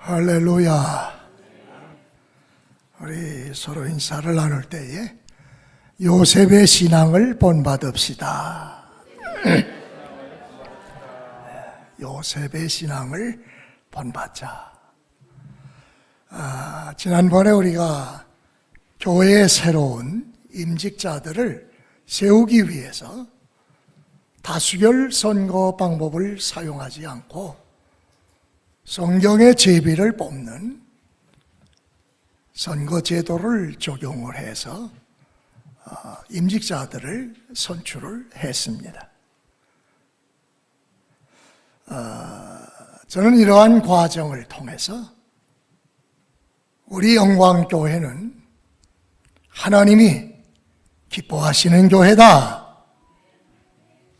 할렐루야. 우리 서로 인사를 나눌 때에 요셉의 신앙을 본받읍시다. 요셉의 신앙을 본받자. 지난번에 우리가 교회의 새로운 임직자들을 세우기 위해서 다수결 선거 방법을 사용하지 않고 성경의 제비를 뽑는 선거 제도를 적용을 해서 임직자들을 선출을 했습니다. 저는 이러한 과정을 통해서 우리 영광교회는 하나님이 기뻐하시는 교회다.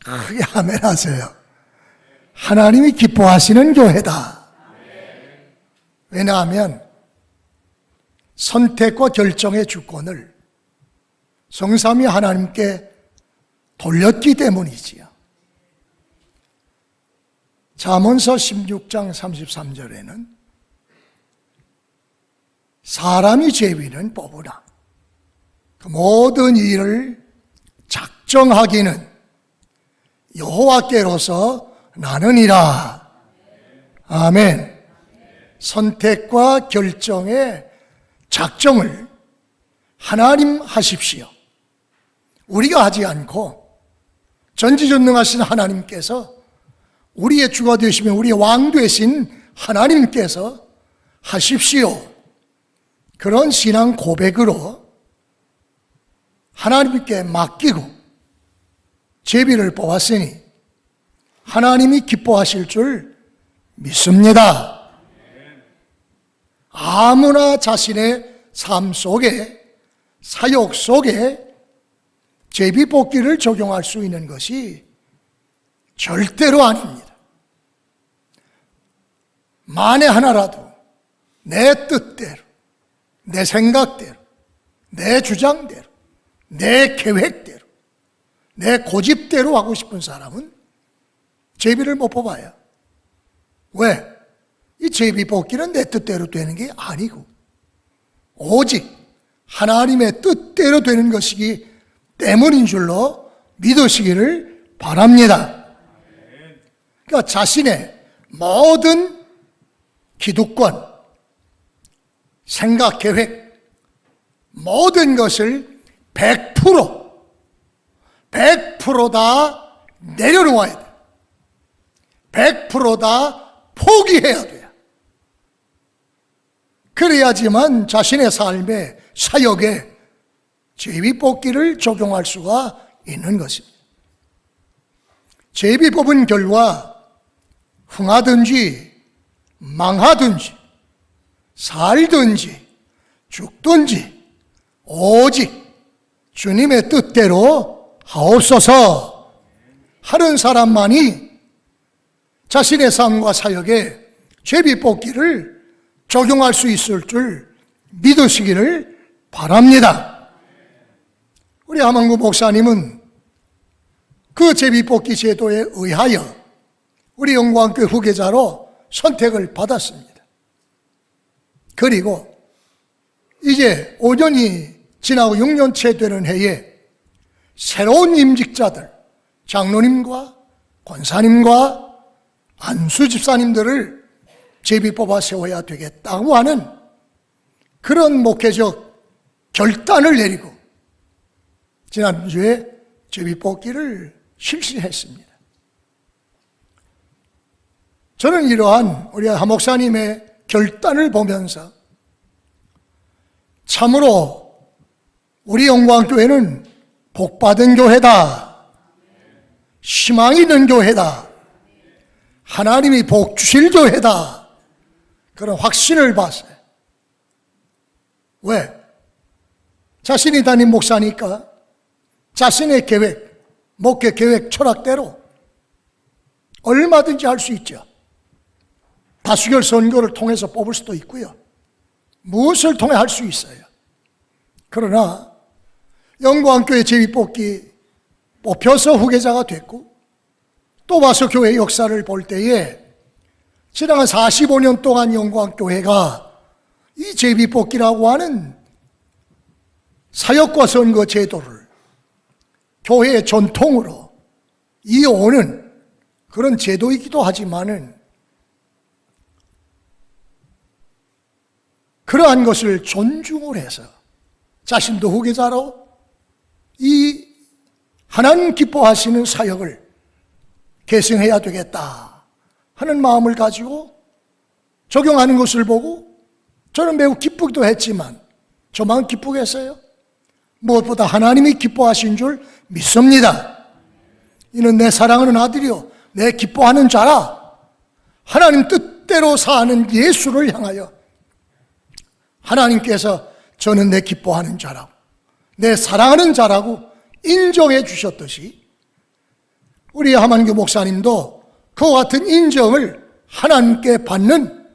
크게 아멘 하세요. 하나님이 기뻐하시는 교회다. 왜냐하면 선택과 결정의 주권을 성삼위 하나님께 돌렸기 때문이지요. 잠언서 16장 33절에는 사람이 제위는 뽑으나 그 모든 일을 작정하기는 여호와께로서 나느니라. 아멘. 선택과 결정의 작정을 하나님 하십시오. 우리가 하지 않고 전지전능하신 하나님께서 우리의 주가 되시며 우리의 왕 되신 하나님께서 하십시오. 그런 신앙 고백으로 하나님께 맡기고 제비를 뽑았으니 하나님이 기뻐하실 줄 믿습니다. 아무나 자신의 삶 속에, 사역 속에 제비 뽑기를 적용할 수 있는 것이 절대로 아닙니다. 만에 하나라도 내 뜻대로, 내 생각대로, 내 주장대로, 내 계획대로, 내 고집대로 하고 싶은 사람은 제비를 못 뽑아요. 왜? 이 제비 뽑기는 내 뜻대로 되는 게 아니고 오직 하나님의 뜻대로 되는 것이기 때문인 줄로 믿으시기를 바랍니다. 그러니까 자신의 모든 기득권, 생각, 계획, 모든 것을 100% 다 내려놓아야 돼요. 100% 다 포기해야 돼요. 그래야지만 자신의 삶의 사역에 제비 뽑기를 적용할 수가 있는 것입니다. 제비 뽑은 결과 흥하든지 망하든지 살든지 죽든지 오직 주님의 뜻대로 하옵소서 하는 사람만이 자신의 삶과 사역에 제비 뽑기를 적용할 수 있을 줄 믿으시기를 바랍니다. 우리 함한구 목사님은 그 제비 뽑기 제도에 의하여 우리 영광교회 후계자로 선택을 받았습니다. 그리고 이제 5년이 지나고 6년째 되는 해에 새로운 임직자들, 장로님과 권사님과 안수 집사님들을 제비 뽑아 세워야 되겠다고 하는 그런 목회적 결단을 내리고 지난주에 제비 뽑기를 실시했습니다. 저는 이러한 우리 하 목사님의 결단을 보면서 참으로 우리 영광교회는 복받은 교회다. 희망이 있는 교회다. 하나님이 복 주실 교회다. 그런 확신을 봤어요. 왜? 자신이 담임 목사니까 자신의 계획, 목회 계획, 철학대로 얼마든지 할 수 있죠. 다수결 선거를 통해서 뽑을 수도 있고요. 무엇을 통해 할 수 있어요. 그러나 영광교회 제비 뽑기 뽑혀서 후계자가 됐고 또 와서 교회 역사를 볼 때에 지난 45년 동안 영광교회가 이 제비뽑기라고 하는 사역과 선거 제도를 교회의 전통으로 이어오는 그런 제도이기도 하지만은 그러한 것을 존중을 해서 자신도 후계자로 이 하나님 기뻐하시는 사역을 계승해야 되겠다 하는 마음을 가지고 적용하는 것을 보고 저는 매우 기쁘기도 했지만 저만 기쁘겠어요? 무엇보다 하나님이 기뻐하신 줄 믿습니다. 이는 내 사랑하는 아들이요 내 기뻐하는 자라. 하나님 뜻대로 사는 예수를 향하여 하나님께서 저는 내 기뻐하는 자라고 내 사랑하는 자라고 인정해 주셨듯이 우리 하만교 목사님도 그와 같은 인정을 하나님께 받는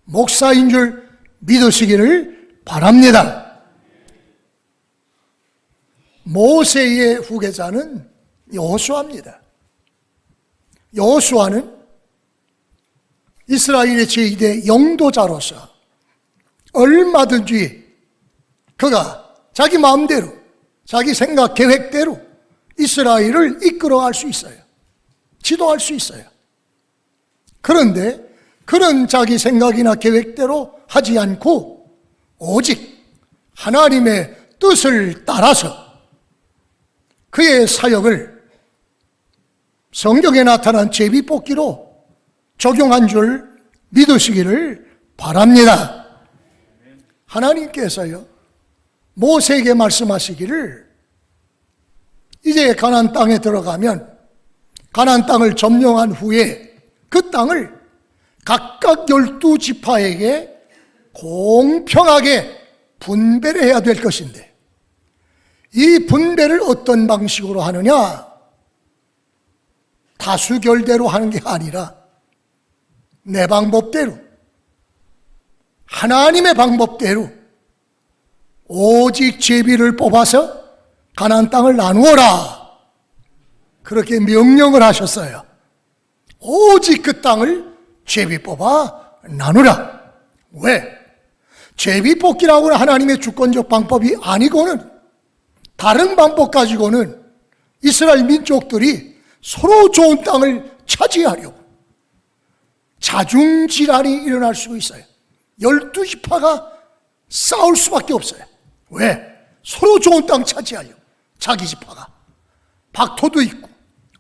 목사인 줄 믿으시기를 바랍니다. 모세의 후계자는 여호수아입니다. 여호수아는 이스라엘의 제2대 영도자로서 얼마든지 그가 자기 마음대로 자기 생각 계획대로 이스라엘을 이끌어갈 수 있어요. 지도할 수 있어요. 그런데 그런 자기 생각이나 계획대로 하지 않고 오직 하나님의 뜻을 따라서 그의 사역을 성경에 나타난 제비뽑기로 적용한 줄 믿으시기를 바랍니다. 하나님께서요 모세에게 말씀하시기를 이제 가나안 땅에 들어가면 가나안 땅을 점령한 후에 그 땅을 각각 12지파에게 공평하게 분배를 해야 될 것인데 이 분배를 어떤 방식으로 하느냐? 다수결대로 하는 게 아니라 내 방법대로 하나님의 방법대로 오직 제비를 뽑아서 가나안 땅을 나누어라 그렇게 명령을 하셨어요. 오직 그 땅을 제비 뽑아 나누라. 왜? 제비 뽑기라고는 하나님의 주권적 방법이 아니고는 다른 방법 가지고는 이스라엘 민족들이 서로 좋은 땅을 차지하려고 자중질환이 일어날 수 있어요. 12지파가 싸울 수밖에 없어요. 왜? 서로 좋은 땅 차지하려고. 자기 지파가 박토도 있고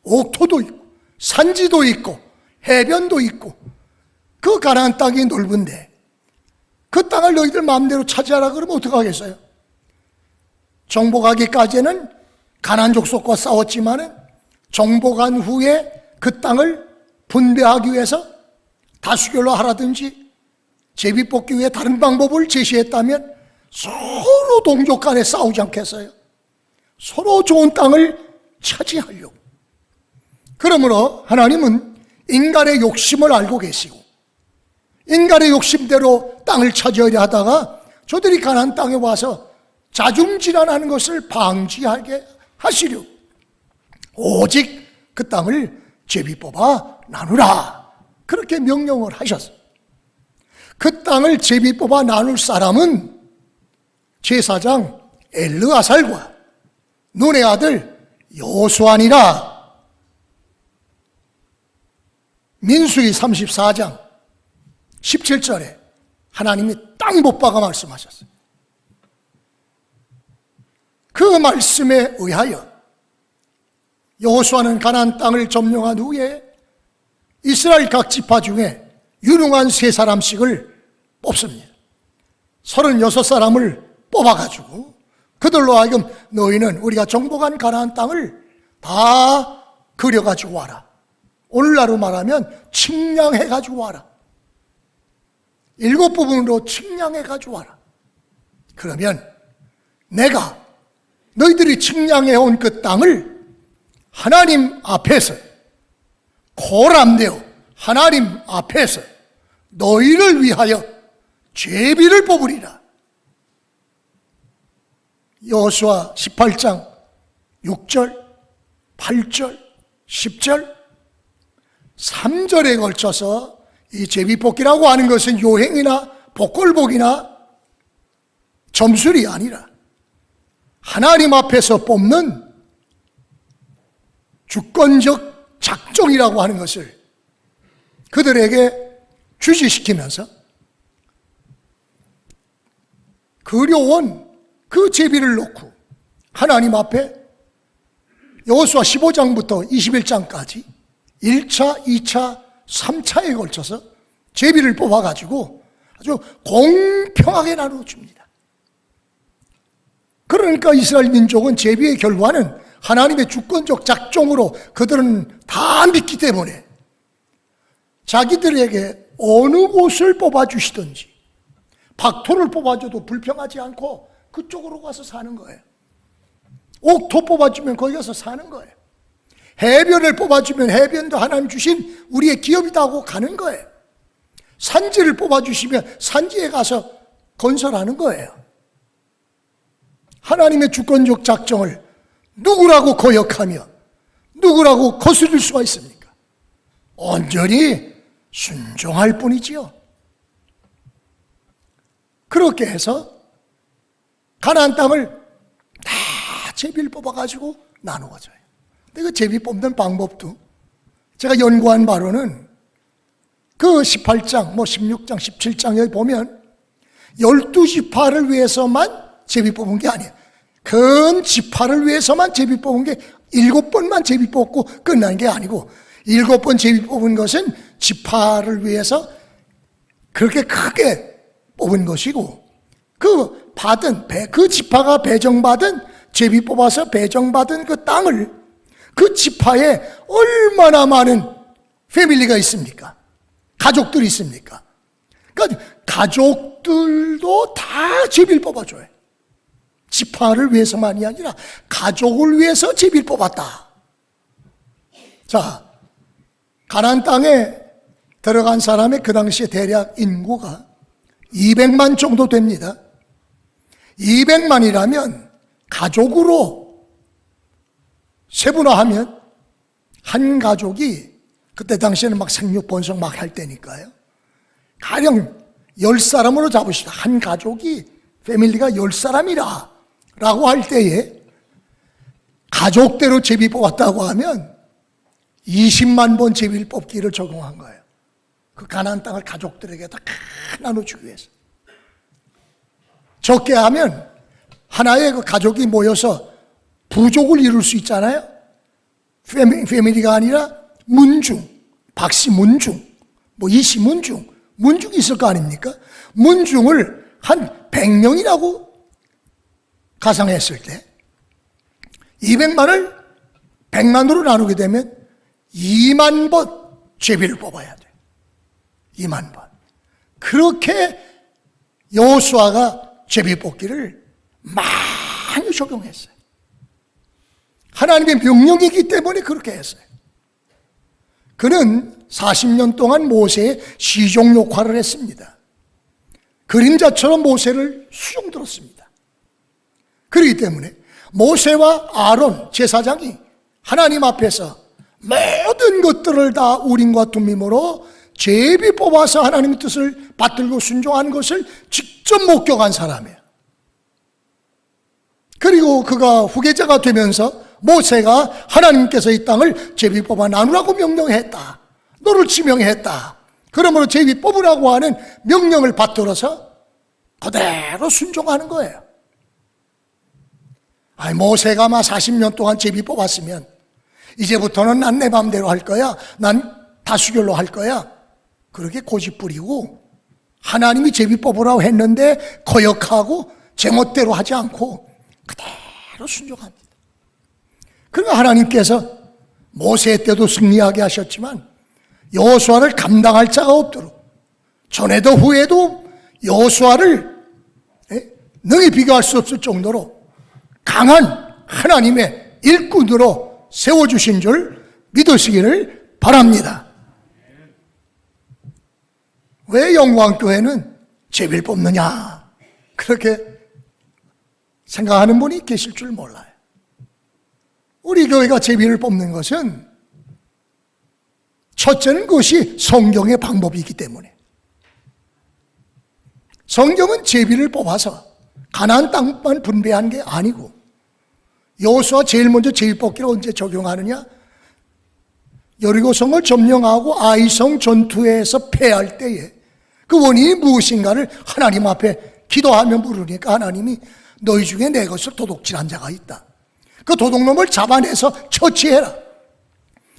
옥토도 있고 산지도 있고 해변도 있고 그 가나안 땅이 넓은데 그 땅을 너희들 마음대로 차지하라 그러면 어떡하겠어요? 정복하기까지는 가나안 족속과 싸웠지만은 정복한 후에 그 땅을 분배하기 위해서 다수결로 하라든지 제비뽑기 위해 다른 방법을 제시했다면 서로 동족 간에 싸우지 않겠어요? 서로 좋은 땅을 차지하려고. 그러므로 하나님은 인간의 욕심을 알고 계시고 인간의 욕심대로 땅을 차지하려 하다가 저들이 가나안 땅에 와서 자중질환하는 것을 방지하게 하시려 오직 그 땅을 제비 뽑아 나누라 그렇게 명령을 하셨어요. 그 땅을 제비 뽑아 나눌 사람은 제사장 엘르아살과 눈의 아들 여호수아니라. 민수기 34장 17절에 하나님이 딱 못 박아 말씀하셨어요. 그 말씀에 의하여 여호수아는 가나안 땅을 점령한 후에 이스라엘 각 지파 중에 유능한 3사람씩을 뽑습니다. 36사람을 뽑아가지고 그들로 하여금 너희는 우리가 정복한 가나안 땅을 다 그려가지고 와라. 오늘날로 말하면 측량해가지고 와라. 7부분으로 측량해가지고 와라. 그러면 내가 너희들이 측량해온 그 땅을 하나님 앞에서 고람되어 하나님 앞에서 너희를 위하여 제비를 뽑으리라. 여호수아 18장 6절, 8절, 10절, 3절에 걸쳐서 이 제비뽑기라고 하는 것은 요행이나 복골복이나 점술이 아니라 하나님 앞에서 뽑는 주권적 작정이라고 하는 것을 그들에게 주지시키면서 그려온 그 제비를 놓고 하나님 앞에 여호수아 15장부터 21장까지 1차, 2차, 3차에 걸쳐서 제비를 뽑아가지고 아주 공평하게 나눠줍니다. 그러니까 이스라엘 민족은 제비의 결과는 하나님의 주권적 작정으로 그들은 다 믿기 때문에 자기들에게 어느 곳을 뽑아주시든지 박토를 뽑아줘도 불평하지 않고 그쪽으로 가서 사는 거예요. 옥토 뽑아주면 거기 가서 사는 거예요. 해변을 뽑아주면 해변도 하나님 주신 우리의 기업이다 하고 가는 거예요. 산지를 뽑아주시면 산지에 가서 건설하는 거예요. 하나님의 주권적 작정을 누구라고 거역하며 누구라고 거스릴 수가 있습니까? 온전히 순종할 뿐이지요. 그렇게 해서 가나안 땅을 다 제비를 뽑아가지고 나누어져요. 근데 그 제비 뽑는 방법도 제가 연구한 바로는 그 18장, 16장, 17장에 보면 12지파를 위해서만 제비 뽑은 게 아니에요. 큰 지파를 위해서만 제비 뽑은 게 7번만 제비 뽑고 끝난 게 아니고 7번 제비 뽑은 것은 지파를 위해서 그렇게 크게 뽑은 것이고 그 지파가 배정받은 제비 뽑아서 배정받은 그 땅을 그 지파에 얼마나 많은 패밀리가 있습니까? 가족들이 있습니까? 그러니까 가족들도 다 제비를 뽑아줘요. 지파를 위해서만이 아니라 가족을 위해서 제비를 뽑았다. 자, 가나안 땅에 들어간 사람의 그 당시에 대략 인구가 200만 정도 됩니다. 200만이라면 가족으로 세분화하면 한 가족이 그때 당시에는 막 생육 번성 막 할 때니까요. 가령 10사람으로 잡으시다. 한 가족이 패밀리가 10사람이라 라고 할 때에 가족대로 제비 뽑았다고 하면 20만 번 제비를 뽑기를 적용한 거예요. 그 가나안 땅을 가족들에게 다 나눠주기 위해서. 적게 하면 하나의 그 가족이 모여서 부족을 이룰 수 있잖아요. 패밀리가 아니라 문중, 박씨 문중, 이씨 문중, 문중이 있을 거 아닙니까? 문중을 한 100명이라고 가상했을 때 200만을 100만으로 나누게 되면 2만 번 제비를 뽑아야 돼요. 2만 번. 그렇게 여호수아가 제비 뽑기를 많이 적용했어요. 하나님의 명령이기 때문에 그렇게 했어요. 그는 40년 동안 모세의 시종 역할을 했습니다. 그림자처럼 모세를 수종들었습니다. 그렇기 때문에 모세와 아론 제사장이 하나님 앞에서 모든 것들을 다 우림과 tum밈으로 제비 뽑아서 하나님의 뜻을 받들고 순종한 것을 직접 목격한 사람이에요. 그리고 그가 후계자가 되면서 모세가 하나님께서 이 땅을 제비 뽑아 나누라고 명령했다. 너를 지명했다. 그러므로 제비 뽑으라고 하는 명령을 받들어서 그대로 순종하는 거예요. 모세가 막 40년 동안 제비 뽑았으면 이제부터는 난 내 마음대로 할 거야. 난 다수결로 할 거야. 그렇게 고집 부리고 하나님이 제비 뽑으라고 했는데 거역하고 제멋대로 하지 않고 그대로 순종합니다. 그러니까 하나님께서 모세 때도 승리하게 하셨지만 여호수아를 감당할 자가 없도록 전에도 후에도 여호수아를 능히 비교할 수 없을 정도로 강한 하나님의 일꾼으로 세워주신 줄 믿으시기를 바랍니다. 왜 영광교회는 제비를 뽑느냐 그렇게 생각하는 분이 계실 줄 몰라요. 우리 교회가 제비를 뽑는 것은 첫째는 그것이 성경의 방법이기 때문에. 성경은 제비를 뽑아서 가나안 땅만 분배한 게 아니고, 여호수아 제일 먼저 제비 뽑기를 언제 적용하느냐? 여리고성을 점령하고 아이성 전투에서 패할 때에 그 원인이 무엇인가를 하나님 앞에 기도하며 물으니까 하나님이 너희 중에 내 것을 도둑질한 자가 있다. 그 도둑놈을 잡아내서 처치해라.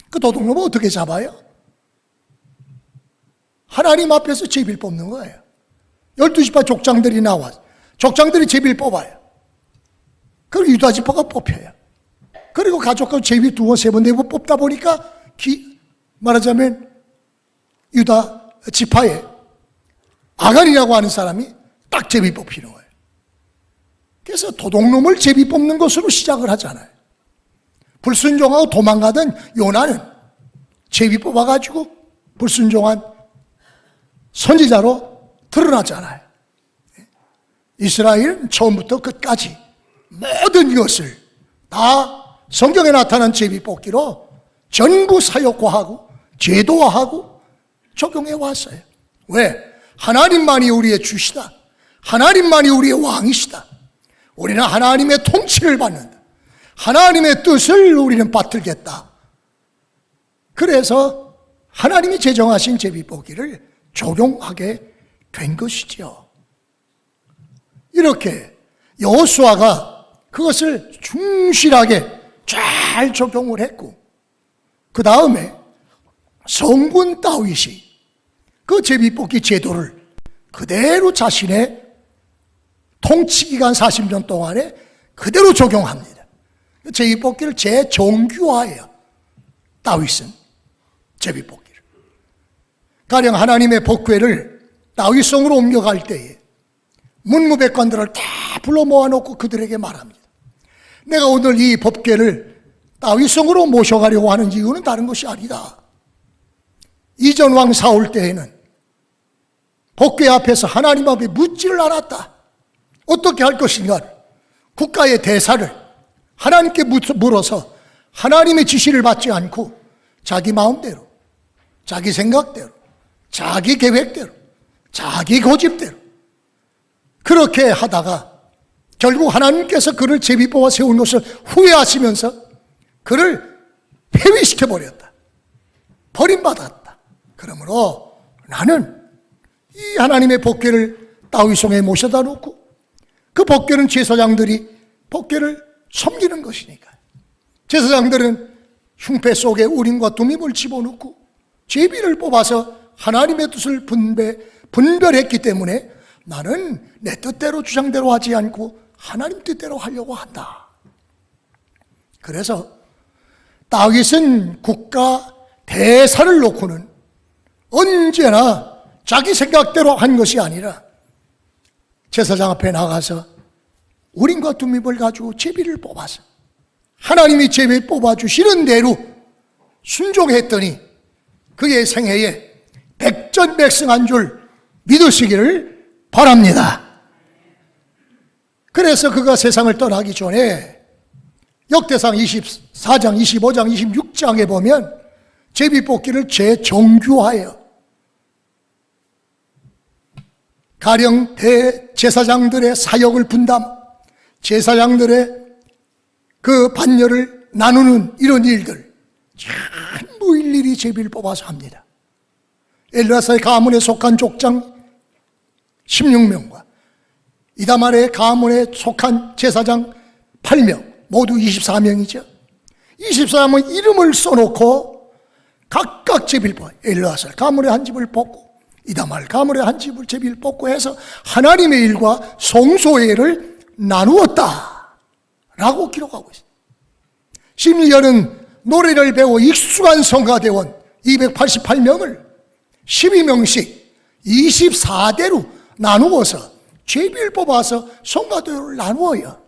그 도둑놈을 어떻게 잡아요? 하나님 앞에서 제비를 뽑는 거예요. 12지파 족장들이 나와서 족장들이 제비를 뽑아요. 그리고 유다 지파가 뽑혀요. 그리고 가족과 제비 2번, 3번, 4번 뽑다 보니까 말하자면 유다 지파에 아간이라고 하는 사람이 딱 제비 뽑히는 거예요. 그래서 도둑놈을 제비 뽑는 것으로 시작을 하잖아요. 불순종하고 도망가던 요나는 제비 뽑아가지고 불순종한 선지자로 드러나잖아요. 이스라엘은 처음부터 끝까지 모든 것을 다 성경에 나타난 제비 뽑기로 전부 사역화하고 제도화하고 적용해 왔어요. 왜? 하나님만이 우리의 주시다. 하나님만이 우리의 왕이시다. 우리는 하나님의 통치를 받는다. 하나님의 뜻을 우리는 받들겠다. 그래서 하나님이 제정하신 제비 뽑기를 적용하게 된 것이죠. 이렇게 여호수아가 그것을 충실하게 잘 적용을 했고, 그 다음에 성군 다윗이 그 제비뽑기 제도를 그대로 자신의 통치기간 40년 동안에 그대로 적용합니다. 제비뽑기를 재정규화해요. 다윗은 제비뽑기를. 가령 하나님의 법궤를 다윗성으로 옮겨갈 때에 문무백관들을 다 불러 모아놓고 그들에게 말합니다. 내가 오늘 이 법궤를 다윗성으로 모셔가려고 하는 이유는 다른 것이 아니다. 이전 왕 사울 때에는 법궤 앞에서 하나님 앞에 묻지를 않았다. 어떻게 할 것인가? 국가의 대사를 하나님께 물어서 하나님의 지시를 받지 않고 자기 마음대로, 자기 생각대로, 자기 계획대로, 자기 고집대로 그렇게 하다가 결국 하나님께서 그를 제비 뽑아 세운 것을 후회하시면서 그를 폐위시켜버렸다. 버림받았다. 그러므로 나는 이 하나님의 법궤를 다윗성에 모셔다 놓고 그 법궤는 제사장들이 법궤를 섬기는 것이니까 제사장들은 흉패 속에 우림과 두밈을 집어넣고 제비를 뽑아서 하나님의 뜻을 분별했기 때문에 나는 내 뜻대로 주장대로 하지 않고 하나님 뜻대로 하려고 한다. 그래서 다윗은 국가 대사를 놓고는 언제나 자기 생각대로 한 것이 아니라 제사장 앞에 나가서 우림과 두밈을 가지고 제비를 뽑아서 하나님이 제비 뽑아주시는 대로 순종했더니 그의 생애에 백전백승한 줄 믿으시기를 바랍니다. 그래서 그가 세상을 떠나기 전에 역대상 24장, 25장, 26장에 보면 제비뽑기를 재정규화해요. 가령 대제사장들의 사역을 분담, 제사장들의 그 반열을 나누는 이런 일들 전부 일일이 제비를 뽑아서 합니다. 엘르아사의 가문에 속한 족장 16명과 이다말의 가문에 속한 제사장 8명, 모두 24명이죠. 24명은 이름을 써놓고 각각 제비를 뽑아요. 엘르아사 가문의 한 집을 뽑고 이다말 가문의 한 집을 제비를 뽑고 해서 하나님의 일과 성소의 일을 나누었다 라고 기록하고 있습니다. 심지어는 노래를 배워 익숙한 성가대원 288명을 12명씩 24대로 나누어서 제비를 뽑아서 성가대원을 나누어요.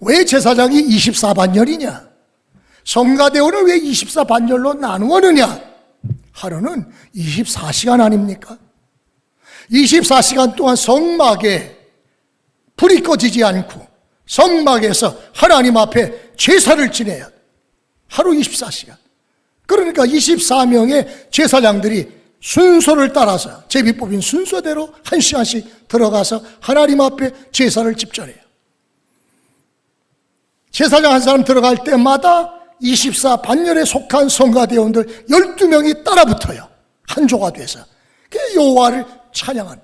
왜 제사장이 24반열이냐? 성가대원을 왜 24반열로 나누었느냐? 하루는 24시간 아닙니까? 24시간 동안 성막에 불이 꺼지지 않고 성막에서 하나님 앞에 제사를 지내야 하루 24시간. 그러니까 24명의 제사장들이 순서를 따라서 제비 뽑힌 순서대로 한 시간씩 들어가서 하나님 앞에 제사를 집전해요. 제사장 한 사람 들어갈 때마다 24 반열에 속한 성가대원들 12명이 따라붙어요. 한 조가 돼서 여호와를 찬양하는,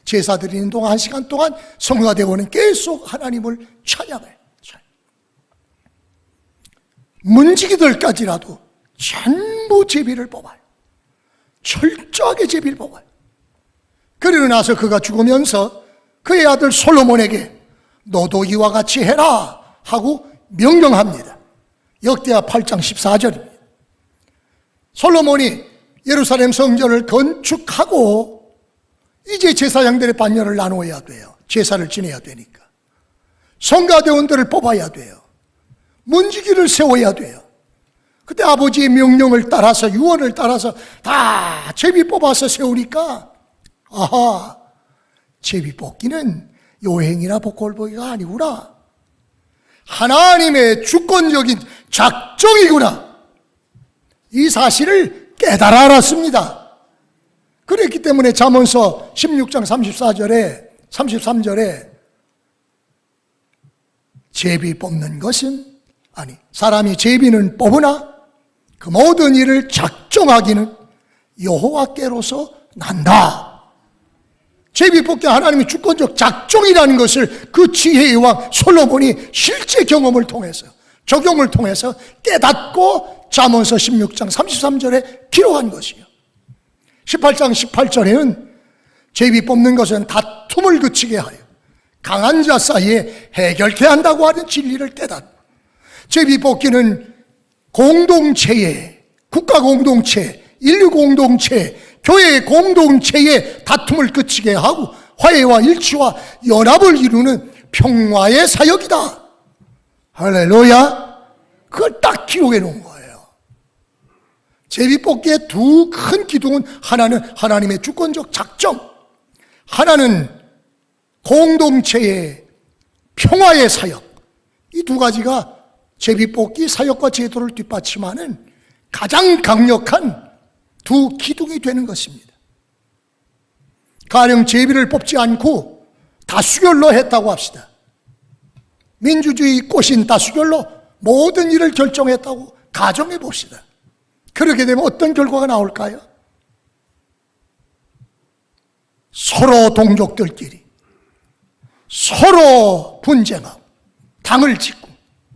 제사 드리는 동안 1시간 동안 성가대원은 계속 하나님을 찬양해요. 문지기들까지라도 전부 제비를 뽑아요. 철저하게 제비를 뽑아요. 그러고 나서 그가 죽으면서 그의 아들 솔로몬에게 너도 이와 같이 해라 하고 명령합니다. 역대하 8장 14절입니다. 솔로몬이 예루살렘 성전을 건축하고 이제 제사장들의 반열을 나누어야 돼요. 제사를 지내야 되니까. 성가대원들을 뽑아야 돼요. 문지기를 세워야 돼요. 그때 아버지의 명령을 따라서, 유언을 따라서 다 제비 뽑아서 세우니까, 아하, 제비 뽑기는 요행이나 복골복이가 아니구나. 하나님의 주권적인 작정이구나. 이 사실을 깨달아 알았습니다. 그랬기 때문에 잠언서 16장 33절에 제비 뽑는 것은, 아니, 사람이 제비는 뽑으나 그 모든 일을 작정하기는 여호와께로서 난다. 제비 뽑기 하나님의 주권적 작정이라는 것을 그 지혜의 왕 솔로몬이 실제 경험을 통해서, 적용을 통해서 깨닫고 잠언서 16장 33절에 기록한 것이요. 18장 18절에는 제비 뽑는 것은 다툼을 그치게 하여 강한 자 사이에 해결케 한다고 하는 진리를 깨닫고, 제비 뽑기는 공동체의, 국가 공동체, 인류 공동체, 교회 공동체의 다툼을 그치게 하고 화해와 일치와 연합을 이루는 평화의 사역이다. 할렐루야. 그걸 딱 기록해 놓은 거예요. 제비뽑기의 두 큰 기둥은, 하나는 하나님의 주권적 작정, 하나는 공동체의 평화의 사역. 이 두 가지가 제비뽑기 사역과 제도를 뒷받침하는 가장 강력한 두 기둥이 되는 것입니다. 가령 제비를 뽑지 않고 다수결로 했다고 합시다. 민주주의 꽃인 다수결로 모든 일을 결정했다고 가정해 봅시다. 그렇게 되면 어떤 결과가 나올까요? 서로 동족들끼리 서로 분쟁하고 당을 짓고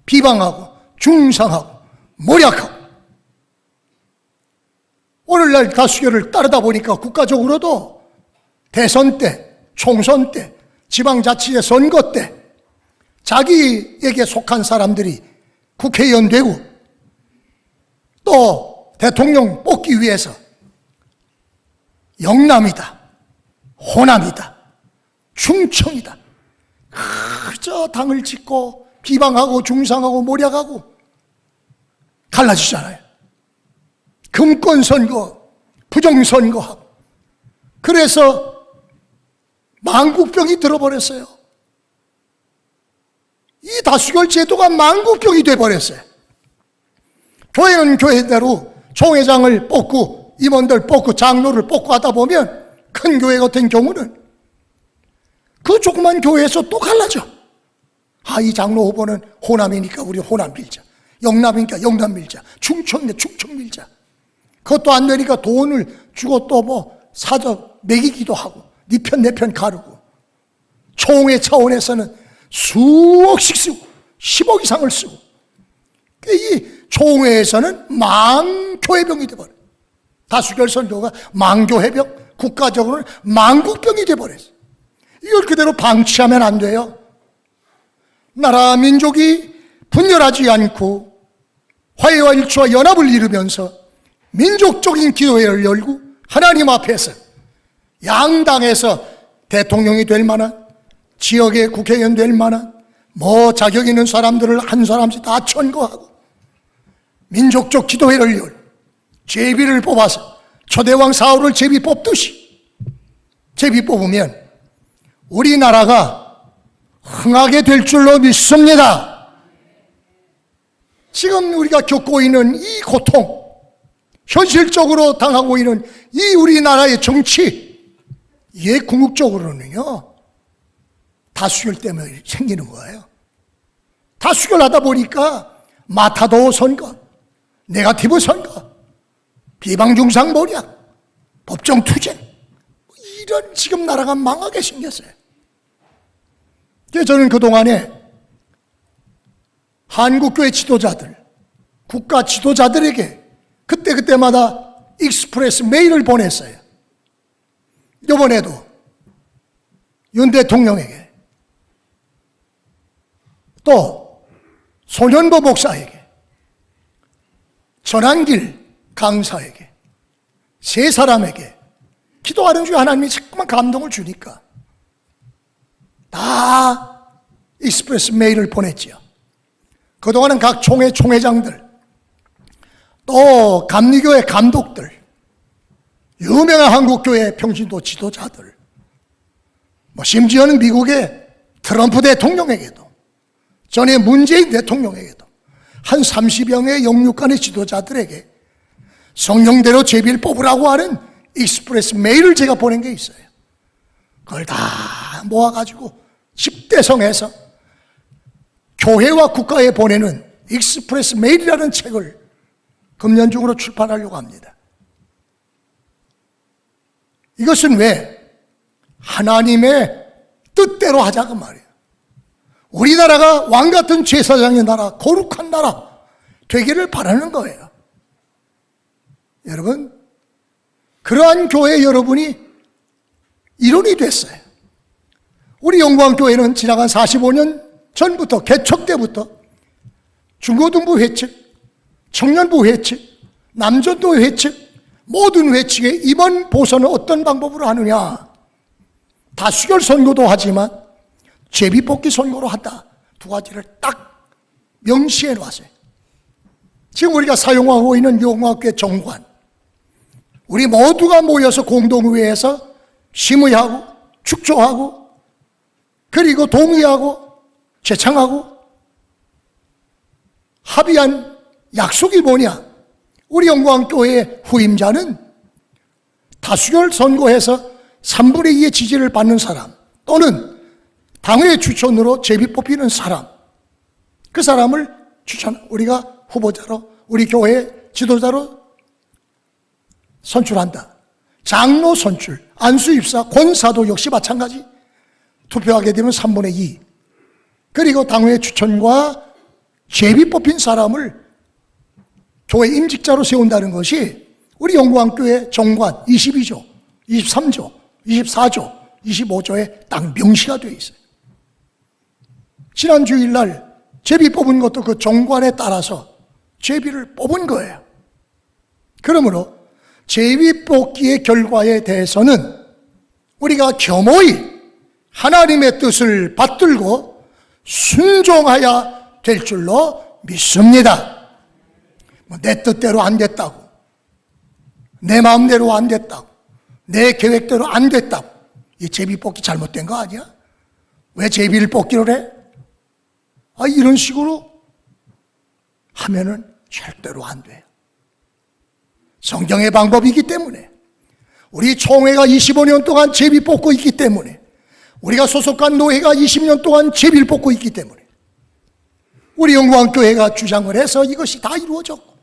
비방하고 중상하고 모략하고, 오늘날 다수결을 따르다 보니까 국가적으로도 대선 때, 총선 때, 지방자치제 선거 때 자기에게 속한 사람들이 국회의원 되고 또 대통령 뽑기 위해서 영남이다, 호남이다, 충청이다, 그저 당을 짓고 비방하고 중상하고 모략하고 갈라지잖아요. 금권선거, 부정선거하고. 그래서 망국병이 들어버렸어요. 이 다수결 제도가 망국병이 돼버렸어요. 교회는 교회대로 총회장을 뽑고 임원들 뽑고 장로를 뽑고 하다 보면 큰 교회 같은 경우는 그 조그만 교회에서 또 갈라져. 아, 이 장로 후보는 호남이니까 우리 호남 밀자, 영남이니까 영남 밀자, 충청이니까 충청 밀자. 그것도 안 되니까 돈을 주고 또 뭐 사저 매기기도 하고 네 편 내 편 가르고, 총회 차원에서는 수억씩 쓰고 10억 이상을 쓰고, 이 총회에서는 망교회병이 돼버려요. 다수결 선거가 망교회병, 국가적으로는 망국병이 돼버렸어요. 이걸 그대로 방치하면 안 돼요. 나라 민족이 분열하지 않고 화해와 일치와 연합을 이루면서 민족적인 기도회를 열고 하나님 앞에서 양당에서 대통령이 될 만한, 지역의 국회의원 될 만한 뭐 자격 있는 사람들을 한 사람씩 다 천거하고 민족적 기도회를 열고 제비를 뽑아서 초대왕 사울을 제비 뽑듯이 제비 뽑으면 우리나라가 흥하게 될 줄로 믿습니다. 지금 우리가 겪고 있는 이 고통, 현실적으로 당하고 있는 이 우리나라의 정치, 이게 궁극적으로는요, 다수결 때문에 생기는 거예요. 다수결하다 보니까 마타도 선거, 네거티브 선거, 비방중상모략, 법정투쟁, 이런 지금 나라가 망하게 생겼어요. 그래서 저는 그동안에 한국교회 지도자들, 국가 지도자들에게 그때마다 익스프레스 메일을 보냈어요. 이번에도 윤 대통령에게, 또 손현보 목사에게, 전한길 강사에게, 세 사람에게 기도하는 중에 하나님이 자꾸만 감동을 주니까 다 익스프레스 메일을 보냈지요. 그동안은 각 총회 총회장들, 또 감리교회 감독들, 유명한 한국교회 평신도 지도자들, 심지어는 미국의 트럼프 대통령에게도, 전에 문재인 대통령에게도, 한 30여 명의 영육간의 지도자들에게 성령대로 제비를 뽑으라고 하는 익스프레스 메일을 제가 보낸 게 있어요. 그걸 다 모아가지고 집대성해서 교회와 국가에 보내는 익스프레스 메일이라는 책을 금년 중으로 출판하려고 합니다. 이것은 왜? 하나님의 뜻대로 하자 그 말이에요. 우리나라가 왕같은 제사장의 나라, 거룩한 나라 되기를 바라는 거예요. 여러분, 그러한 교회 여러분이 일원이 됐어요. 우리 영광교회는 지나간 45년 전부터, 개척 때부터 중고등부 회칙, 청년부 회칙, 남전도 회칙, 모든 회칙에 이번 보선은 어떤 방법으로 하느냐? 다수결 선거도 하지만 제비뽑기 선거로 한다. 두 가지를 딱 명시해 놨어요. 지금 우리가 사용하고 있는 영광교회 정관, 우리 모두가 모여서 공동회에서 심의하고 축조하고 그리고 동의하고 제창하고 합의한 약속이 뭐냐? 우리 영광교회의 후임자는 다수결 선거에서 3분의 2의 지지를 받는 사람, 또는 당의 추천으로 제비 뽑히는 사람, 그 사람을 우리가 후보자로, 우리 교회 지도자로 선출한다. 장로 선출, 안수 입사, 권사도 역시 마찬가지. 투표하게 되면 3분의 2. 그리고 당회 추천과 제비 뽑힌 사람을 교회 임직자로 세운다는 것이 우리 영광교회 정관 22조, 23조, 24조, 25조에 딱 명시가 되어 있어요. 지난 주일날 제비 뽑은 것도 그 정관에 따라서 제비를 뽑은 거예요. 그러므로 제비 뽑기의 결과에 대해서는 우리가 겸허히 하나님의 뜻을 받들고 순종해야 될 줄로 믿습니다. 내 뜻대로 안 됐다고, 내 마음대로 안 됐다고, 내 계획대로 안 됐다고, 이 제비 뽑기 잘못된 거 아니야? 왜 제비를 뽑기로 해? 이런 식으로 하면은 절대로 안 돼요. 성경의 방법이기 때문에, 우리 총회가 25년 동안 제비 뽑고 있기 때문에, 우리가 소속한 노회가 20년 동안 제비를 뽑고 있기 때문에, 우리 영광교회가 주장을 해서 이것이 다 이루어졌고,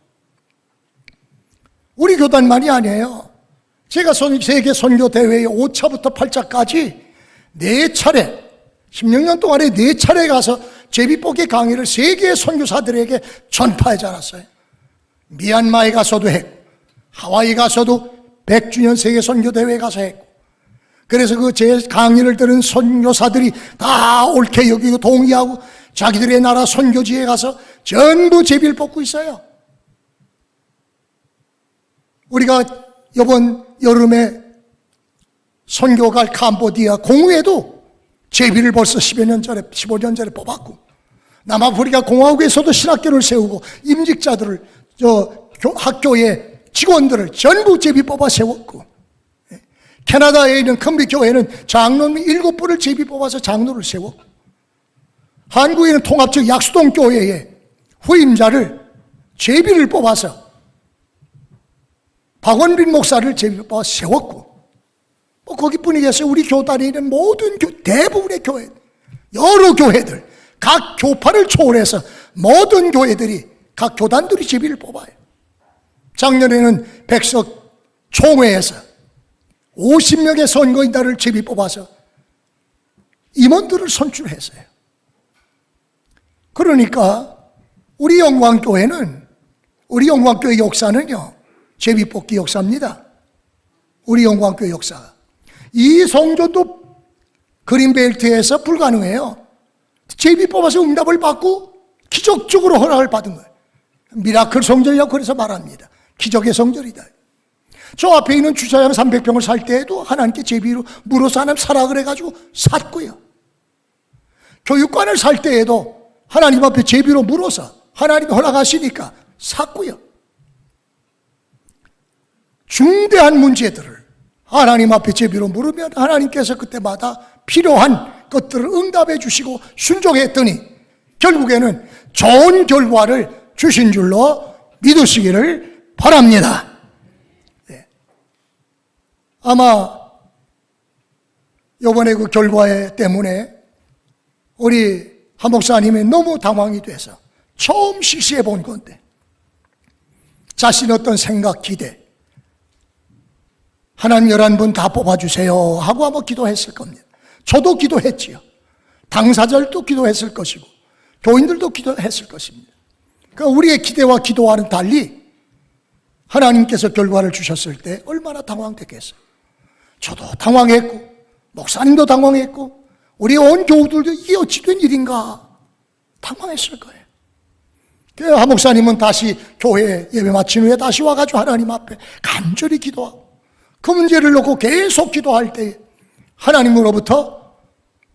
우리 교단만이 아니에요. 제가 세계 선교대회에 5차부터 8차까지 4차례, 16년 동안에 4차례 가서 제비뽑기 강의를 세계 선교사들에게 전파하지 않았어요. 미얀마에 가서도 했고, 하와이 가서도 100주년 세계 선교대회에 가서 했고, 그래서 그 제 강의를 들은 선교사들이 다 옳게 여기고 동의하고 자기들의 나라 선교지에 가서 전부 제비를 뽑고 있어요. 우리가 이번 여름에 선교 갈 캄보디아 공회도 제비를 벌써 10여 년 전에, 15년 전에 뽑았고, 남아프리카 공화국에서도 신학교를 세우고 임직자들을, 학교의 직원들을 전부 제비 뽑아 세웠고, 캐나다에 있는 컴비 교회는 장로님 7분을 제비 뽑아서 장로를 세웠고, 한국에 있는 통합적 약수동 교회의 후임자를 제비를 뽑아서 박원빈 목사를 제비 뽑아 세웠고, 뭐 거기뿐이겠어요. 우리 교단에 있는 모든 대부분의 교회, 여러 교회들, 각 교파를 초월해서 모든 교회들이, 각 교단들이 제비를 뽑아요. 작년에는 백석 총회에서 50명의 선거인단을 제비 뽑아서 임원들을 선출했어요. 그러니까 우리 영광교회는, 우리 영광교회 역사는요, 제비 뽑기 역사입니다. 우리 영광교회 역사가. 이 성전도 그린벨트에서 불가능해요. 제비 뽑아서 응답을 받고 기적적으로 허락을 받은 거예요. 미라클 성전이라고 그래서 말합니다. 기적의 성전이다. 저 앞에 있는 주차장 300평을 살 때에도 하나님께 제비로 물어서 하나님 사라 그래가지고 샀고요. 교육관을 살 때에도 하나님 앞에 제비로 물어서 하나님이 허락하시니까 샀고요. 중대한 문제들을 하나님 앞에 제비로 물으면 하나님께서 그때마다 필요한 것들을 응답해 주시고 순종했더니 결국에는 좋은 결과를 주신 줄로 믿으시기를 바랍니다. 네. 아마 이번에 그 결과 때문에 우리 한 목사님이 너무 당황이 돼서 처음 실시해 본 건데 자신 어떤 생각, 기대, 하나님 11분 다 뽑아주세요 하고 아마 기도했을 겁니다. 저도 기도했지요. 당사자들도 기도했을 것이고 교인들도 기도했을 것입니다. 그러니까 우리의 기대와 기도와는 달리 하나님께서 결과를 주셨을 때 얼마나 당황됐겠어요. 저도 당황했고 목사님도 당황했고 우리 온 교우들도 이게 어찌 된 일인가 당황했을 거예요. 그래서 한 목사님은 다시 교회 예배 마친 후에 다시 와가지고 하나님 앞에 간절히 기도하고 그 문제를 놓고 계속 기도할 때 하나님으로부터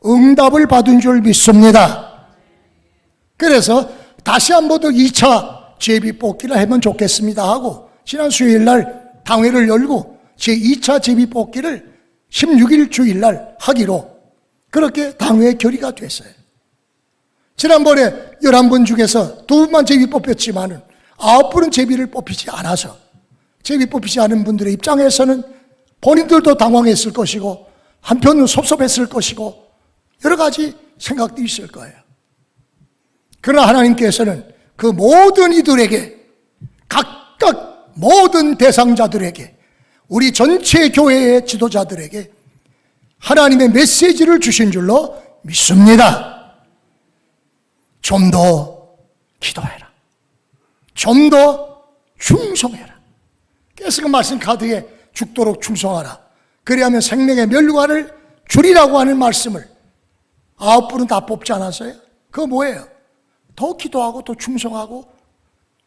응답을 받은 줄 믿습니다. 그래서 다시 한 번 더 2차 제비 뽑기를 하면 좋겠습니다 하고 지난 수요일날 당회를 열고 제2차 제비 뽑기를 16일 주일날 하기로 그렇게 당회에 결의가 됐어요. 지난번에 11분 중에서 2분만 제비 뽑혔지만은 9분은 제비를 뽑히지 않아서 제비 뽑히지 않은 분들의 입장에서는 본인들도 당황했을 것이고 한편은 섭섭했을 것이고 여러 가지 생각도 있을 거예요. 그러나 하나님께서는 그 모든 이들에게 각각 모든 대상자들에게 우리 전체 교회의 지도자들에게 하나님의 메시지를 주신 줄로 믿습니다. 좀 더 기도해라. 좀 더 충성해라. 그래서 그 말씀 카드에 죽도록 충성하라. 그리하면 생명의 멸류관을 주리라고 하는 말씀을 9분은 다 뽑지 않았어요? 그거 뭐예요? 더 기도하고 또 충성하고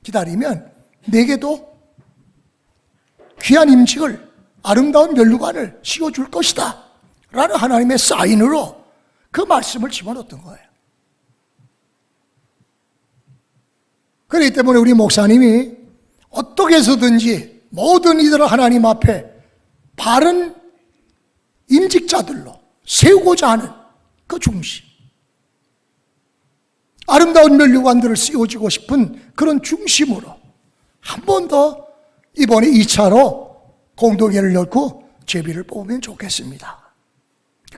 기다리면 내게도 귀한 임직을 아름다운 멸류관을 씌워줄 것이다 라는 하나님의 사인으로 그 말씀을 집어넣었던 거예요. 그렇기 때문에 우리 목사님이 어떻게 해서든지 모든 이들을 하나님 앞에 바른 임직자들로 세우고자 하는 그 중심, 아름다운 멸류관들을 씌워주고 싶은 그런 중심으로 한 번 더 이번에 2차로 공동회를 열고 제비를 뽑으면 좋겠습니다.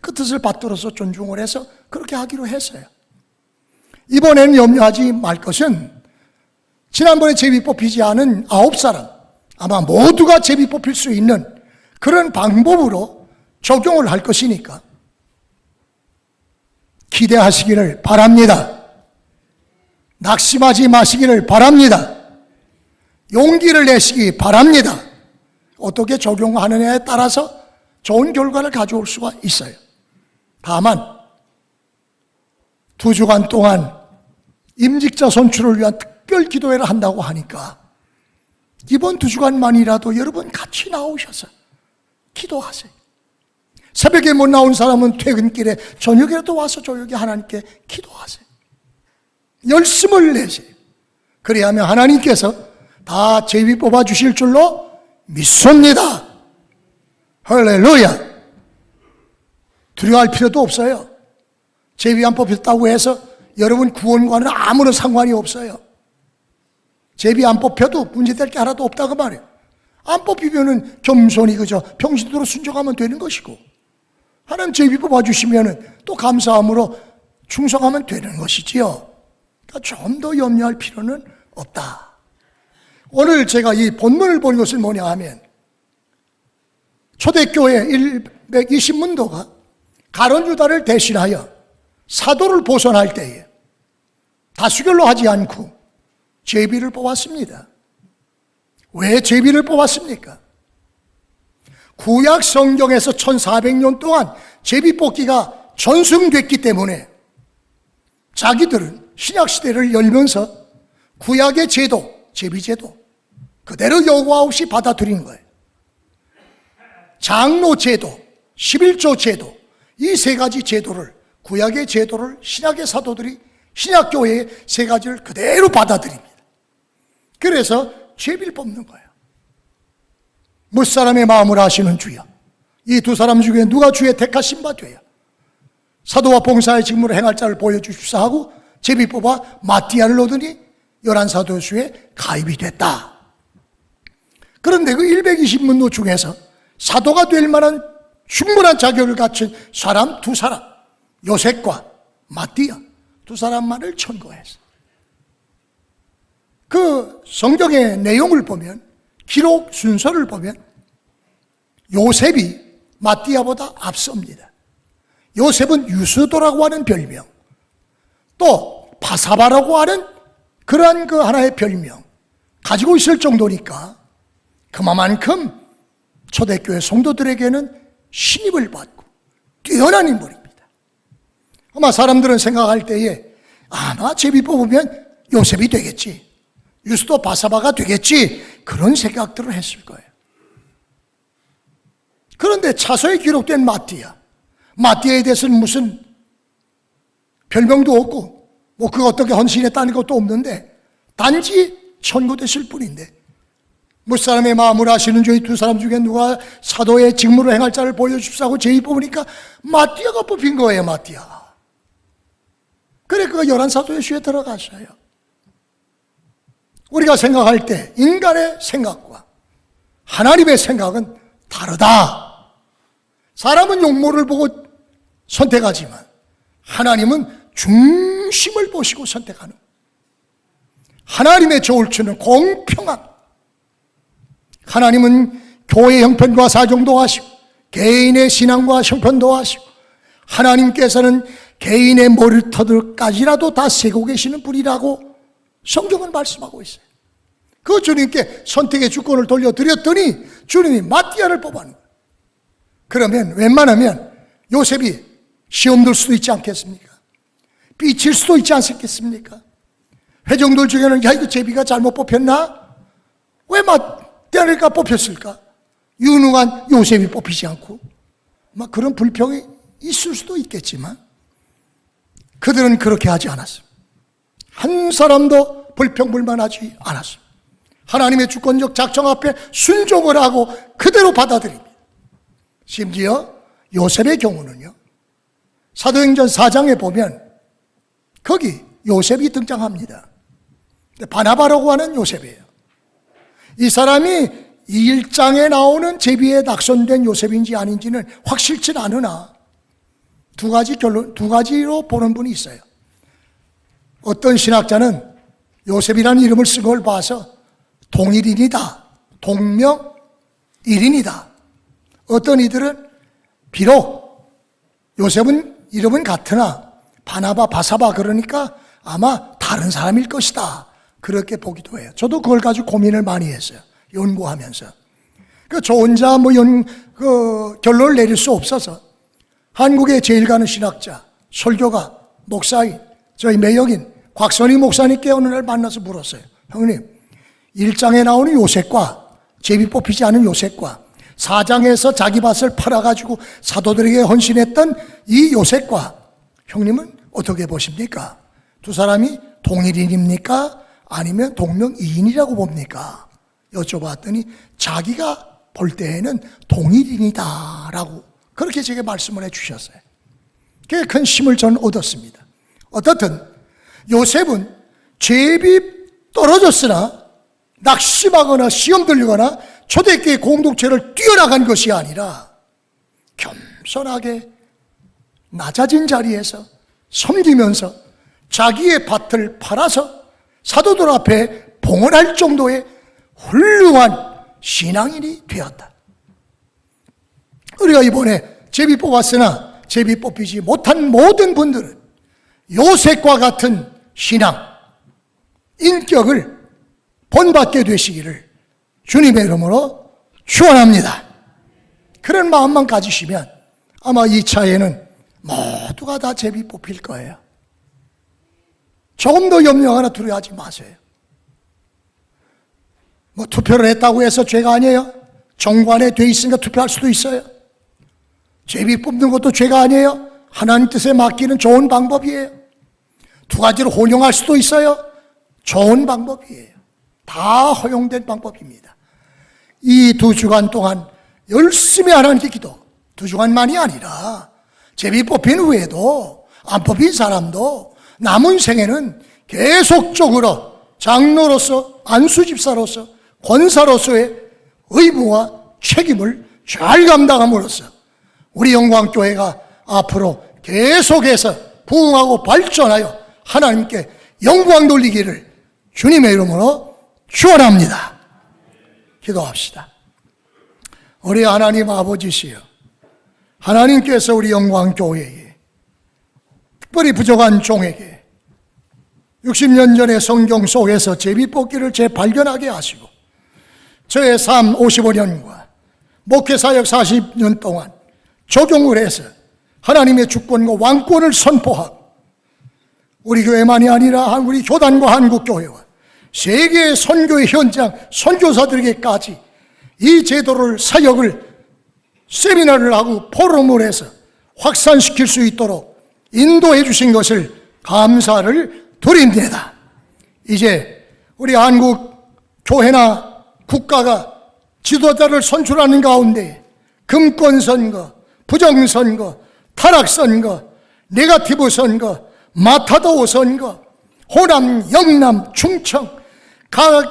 그 뜻을 받들어서 존중을 해서 그렇게 하기로 했어요. 이번에는 염려하지 말 것은 지난번에 제비 뽑히지 않은 9사람 아마 모두가 제비 뽑힐 수 있는 그런 방법으로 적용을 할 것이니까 기대하시기를 바랍니다. 낙심하지 마시기를 바랍니다. 용기를 내시기 바랍니다. 어떻게 적용하느냐에 따라서 좋은 결과를 가져올 수가 있어요. 다만 2주간 동안 임직자 선출을 위한 특별 기도회를 한다고 하니까 이번 2주간만이라도 여러분 같이 나오셔서 기도하세요. 새벽에 못 나온 사람은 퇴근길에 저녁에라도 와서 조용히 하나님께 기도하세요. 열심을 내세요. 그래야면 하나님께서 다 제비 뽑아주실 줄로 믿습니다. 할렐루야. 두려워할 필요도 없어요. 제비 안 뽑혔다고 해서 여러분 구원과는 아무런 상관이 없어요. 제비 안 뽑혀도 문제될 게 하나도 없다고 말이에요. 안 뽑히면은 겸손히 그저 평신도로 순종하면 되는 것이고, 하나님 제비 뽑아주시면은 또 감사함으로 충성하면 되는 것이지요. 그러니까 좀 더 염려할 필요는 없다. 오늘 제가 이 본문을 본 것은 뭐냐 하면, 초대교회 120문도가 가룟유다를 대신하여 사도를 보선할 때에 다수결로 하지 않고 제비를 뽑았습니다. 왜 제비를 뽑았습니까? 구약 성경에서 1400년 동안 제비 뽑기가 전승됐기 때문에 자기들은 신약시대를 열면서 구약의 제도, 제비제도 그대로 여과 없이 받아들인 거예요. 장로 제도, 11조 제도, 이 세 가지 제도를, 구약의 제도를 신약의 사도들이 신약교회의 세 가지를 그대로 받아들입니다. 그래서 제비를 뽑는 거예요. 무사람의 마음을 아시는 주여, 이 두 사람 중에 누가 주의 택하신 바 되어 사도와 봉사의 직무를 행할 자를 보여주십사 하고 제비 뽑아 마띠아를 얻으니 열한 사도수에 가입이 됐다. 그런데 그 120문도 중에서 사도가 될 만한 충분한 자격을 갖춘 사람 두 사람, 요셉과 마띠아 두 사람만을 천거했어. 그 성경의 내용을 보면, 기록 순서를 보면 요셉이 마띠아보다 앞섭니다. 요셉은 유스도라고 하는 별명, 또 바사바라고 하는 그러한 그 하나의 별명 가지고 있을 정도니까 그만큼 초대교회 성도들에게는 신입을 받고 뛰어난 인물입니다. 아마 사람들은 생각할 때에 아마 제비 뽑으면 요셉이 되겠지, 유스도 바사바가 되겠지, 그런 생각들을 했을 거예요. 그런데 차서에 기록된 마띠아에 대해서는 무슨 별명도 없고 뭐 그 어떻게 헌신했다는 것도 없는데 단지 천구됐을 뿐인데, 무사람의 마음을 아시는 저희 두 사람 중에 누가 사도의 직무를 행할 자를 보여주십사고 제의 뽑으니까 마띠아가 뽑힌 거예요. 마띠아가. 그래 그가 열한 사도의 수에 들어갔어요. 우리가 생각할 때 인간의 생각과 하나님의 생각은 다르다. 사람은 용모를 보고 선택하지만 하나님은 중심을 보시고 선택하는, 하나님의 저울추는 공평함. 하나님은 교회 형편과 사정도 하시고 개인의 신앙과 형편도 하시고, 하나님께서는 개인의 머리털까지라도 다 세고 계시는 분이라고 성경은 말씀하고 있어요. 그 주님께 선택의 주권을 돌려드렸더니 주님이 마띠아를 뽑아는 거예요. 그러면 웬만하면 요셉이 시험 들 수도 있지 않겠습니까? 삐칠 수도 있지 않겠습니까? 회중들 중에는 야 이거 제비가 잘못 뽑혔나? 왜 마띠아가 뽑혔을까? 유능한 요셉이 뽑히지 않고 막 그런 불평이 있을 수도 있겠지만 그들은 그렇게 하지 않았습니다. 한 사람도 불평불만하지 않았습니다. 하나님의 주권적 작정 앞에 순종을 하고 그대로 받아들입니다. 심지어 요셉의 경우는요, 사도행전 4장에 보면 거기 요셉이 등장합니다. 바나바라고 하는 요셉이에요. 이 사람이 1장에 나오는 제비에 낙선된 요셉인지 아닌지는 확실치 않으나 두 가지로 보는 분이 있어요. 어떤 신학자는 요셉이라는 이름을 쓴 걸 봐서 동일인이다, 동명일인이다. 어떤 이들은 비록 요셉은 이름은 같으나 바나바, 바사바 그러니까 아마 다른 사람일 것이다, 그렇게 보기도 해요. 저도 그걸 가지고 고민을 많이 했어요. 연구하면서. 저 혼자 결론을 내릴 수 없어서 한국의 제일 가는 신학자, 설교가, 목사인, 저희 매역인 곽선희 목사님께 어느 날 만나서 물었어요. 형님, 1장에 나오는 요셉과 제비 뽑히지 않은 요셉과 4장에서 자기 밭을 팔아가지고 사도들에게 헌신했던 이 요셉과 형님은 어떻게 보십니까? 두 사람이 동일인입니까? 아니면 동명이인이라고 봅니까? 여쭤봤더니 자기가 볼 때에는 동일인이다 라고 그렇게 제게 말씀을 해주셨어요. 그게 큰 힘을 저는 얻었습니다. 어떻든 요셉은 제비 떨어졌으나 낙심하거나 시험 들리거나 초대교회 공동체를 뛰어나간 것이 아니라 겸손하게 낮아진 자리에서 섬기면서 자기의 밭을 팔아서 사도들 앞에 봉헌할 정도의 훌륭한 신앙인이 되었다. 우리가 이번에 제비 뽑았으나 제비 뽑히지 못한 모든 분들은 요셉과 같은 신앙, 인격을 본받게 되시기를 주님의 이름으로 축원합니다. 그런 마음만 가지시면 아마 2차에는 모두가 다 제비 뽑힐 거예요. 조금 더 염려 하나 두려워하지 마세요. 뭐 투표를 했다고 해서 죄가 아니에요. 정관에 돼 있으니까 투표할 수도 있어요. 제비 뽑는 것도 죄가 아니에요. 하나님 뜻에 맡기는 좋은 방법이에요. 두 가지를 혼용할 수도 있어요. 좋은 방법이에요. 다 허용된 방법입니다. 이 2주간 동안 열심히 하나님께 기도, 2주간만이 아니라 제비 뽑힌 후에도 안 뽑힌 사람도 남은 생에는 계속적으로 장로로서, 안수집사로서, 권사로서의 의무와 책임을 잘 감당함으로써 우리 영광교회가 앞으로 계속해서 부흥하고 발전하여 하나님께 영광 돌리기를 주님의 이름으로 축원합니다. 기도합시다. 우리 하나님 아버지시여, 하나님께서 우리 영광교회에 특별히 부족한 종에게 60년 전의 성경 속에서 제비뽑기를 재발견하게 하시고 저의 삶 55년과 목회사역 40년 동안 적용을 해서 하나님의 주권과 왕권을 선포하고 우리 교회만이 아니라 우리 교단과 한국교회와 세계의 선교의 현장 선교사들에게까지 이 제도를, 사역을 세미나를 하고 포럼을 해서 확산시킬 수 있도록 인도해 주신 것을 감사를 드립니다. 이제 우리 한국 교회나 국가가 지도자를 선출하는 가운데 금권 선거, 부정 선거, 타락 선거, 네거티브 선거, 마타도어 선거, 호남, 영남, 충청 각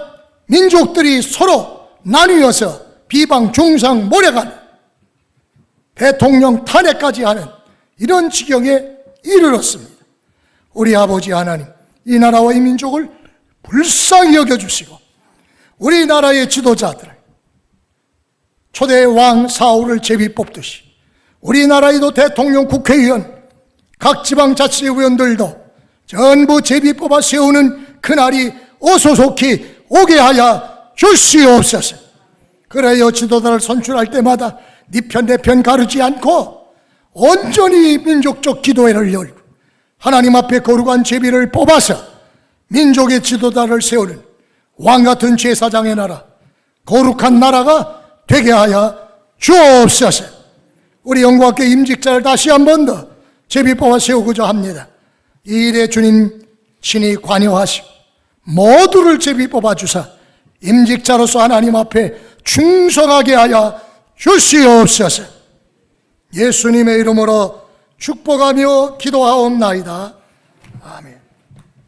민족들이 서로 나뉘어서 비방, 중상, 몰아가는 대통령 탄핵까지 하는 이런 지경에 이르렀습니다. 우리 아버지 하나님, 이 나라와 이 민족을 불쌍히 여겨주시고 우리나라의 지도자들을 초대 왕 사울을 제비 뽑듯이 우리나라에도 대통령, 국회의원, 각 지방자치의원들도 전부 제비 뽑아 세우는 그날이 어소속히 오게 하여 주시옵소서. 그래야 지도자를 선출할 때마다 네 편 내 편 가르지 않고 온전히 민족적 기도회를 열고 하나님 앞에 거룩한 제비를 뽑아서 민족의 지도자를 세우는 왕같은 제사장의 나라, 거룩한 나라가 되게 하여 주옵소서. 우리 영광께 임직자를 다시 한 번 더 제비 뽑아 세우고자 합니다. 이 일에 주님 친히 관여하시고 모두를 제비 뽑아 주사 임직자로서 하나님 앞에 충성하게 하여 주시옵소서. 예수님의 이름으로 축복하며 기도하옵나이다. 아멘.